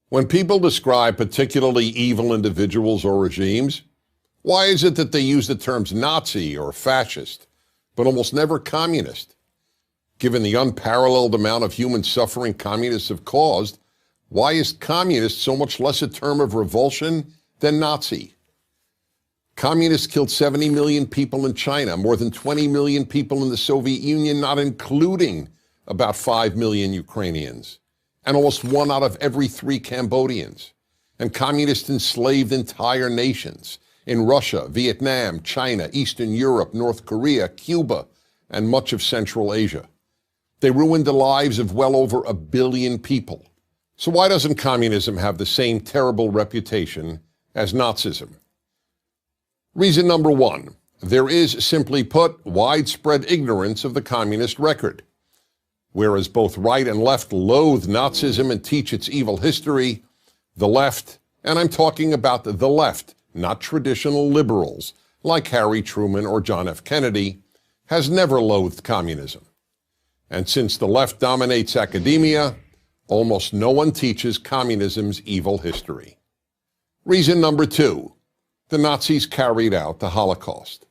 When people describe particularly evil individuals or regimes, why is it that they use the terms Nazi or fascist, but almost never communist? Given the unparalleled amount of human suffering communists have caused, why is communist so much less a term of revulsion than Nazi? Communists killed 70 million people in China, more than 20 million people in the Soviet Union, not including about 5 million Ukrainians, and almost 1 out of every 3 Cambodians. And communists enslaved entire nations in Russia, Vietnam, China, Eastern Europe, North Korea, Cuba, and much of Central Asia. They ruined the lives of well over 1 billion people. So why doesn't communism have the same terrible reputation as Nazism? Reason number 1, there is, simply put, widespread ignorance of the communist record. Whereas both right and left loathe Nazism and teach its evil history, the left, and I'm talking about the left, not traditional liberals like Harry Truman or John F. Kennedy, has never loathed communism. And since the left dominates academia, almost no one teaches communism's evil history. Reason number 2, the Nazis carried out the Holocaust.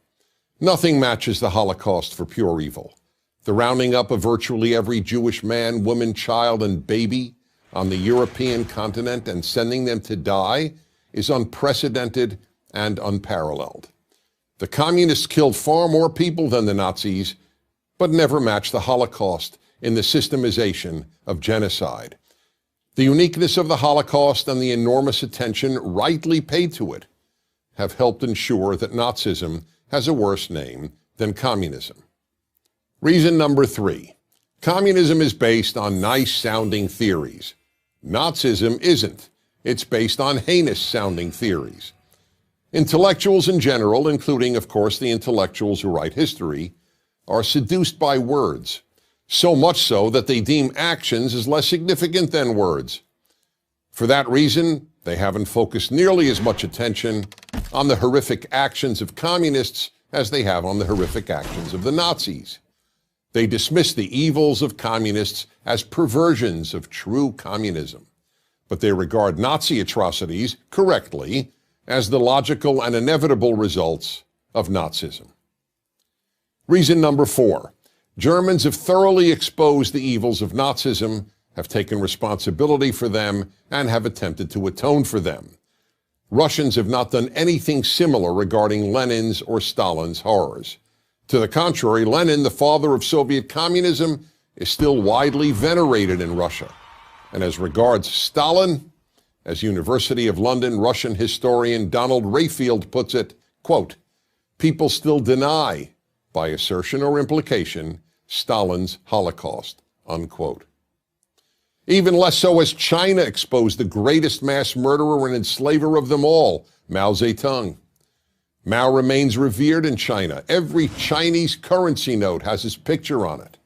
Nothing matches the Holocaust for pure evil. The rounding up of virtually every Jewish man, woman, child, and baby on the European continent and sending them to die is unprecedented and unparalleled. The communists killed far more people than the Nazis, but never matched the Holocaust in the systemization of genocide. The uniqueness of the Holocaust and the enormous attention rightly paid to it have helped ensure that Nazism has a worse name than communism. Reason number 3, communism is based on nice-sounding theories. Nazism isn't. It's based on heinous-sounding theories. Intellectuals in general, including, of course, the intellectuals who write history, are seduced by words, so much so that they deem actions as less significant than words. For that reason, they haven't focused nearly as much attention on the horrific actions of communists as they have on the horrific actions of the Nazis. They dismiss the evils of communists as perversions of true communism, but they regard Nazi atrocities, correctly, as the logical and inevitable results of Nazism. Reason number 4, Germans have thoroughly exposed the evils of Nazism, have taken responsibility for them, and have attempted to atone for them. Russians have not done anything similar regarding Lenin's or Stalin's horrors. To the contrary, Lenin, the father of Soviet communism, is still widely venerated in Russia. And as regards Stalin, as University of London Russian historian Donald Rayfield puts it, quote, people still deny, by assertion or implication, Stalin's Holocaust, unquote. Even less so as China exposed the greatest mass murderer and enslaver of them all, Mao Zedong. Mao remains revered in China. Every Chinese currency note has his picture on it.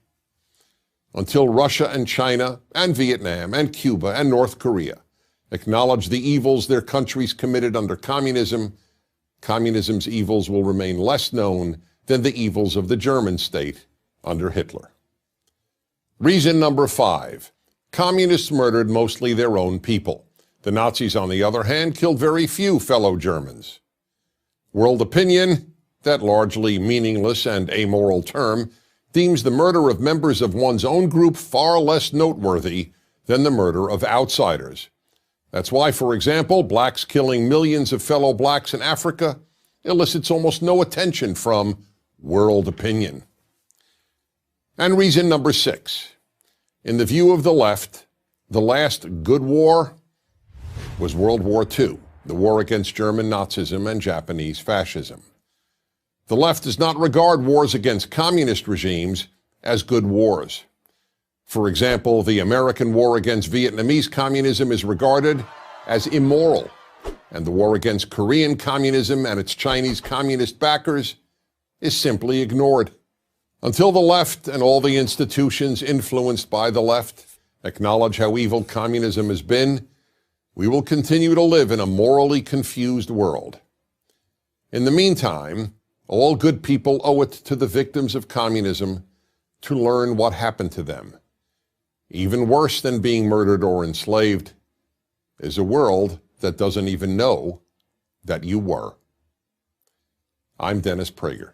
Until Russia and China and Vietnam and Cuba and North Korea acknowledge the evils their countries committed under communism, communism's evils will remain less known than the evils of the German state under Hitler. Reason number 5, communists murdered mostly their own people. The Nazis, on the other hand, killed very few fellow Germans. World opinion, that largely meaningless and amoral term, deems the murder of members of one's own group far less noteworthy than the murder of outsiders. That's why, for example, blacks killing millions of fellow blacks in Africa elicits almost no attention from world opinion. And reason number 6, in the view of the left, the last good war was World War II, the war against German Nazism and Japanese fascism. The left does not regard wars against communist regimes as good wars. For example, the American war against Vietnamese communism is regarded as immoral, and the war against Korean communism and its Chinese communist backers is simply ignored. Until the left and all the institutions influenced by the left acknowledge how evil communism has been, we will continue to live in a morally confused world. In the meantime, all good people owe it to the victims of communism to learn what happened to them. Even worse than being murdered or enslaved, is a world that doesn't even know that you were. I'm Dennis Prager.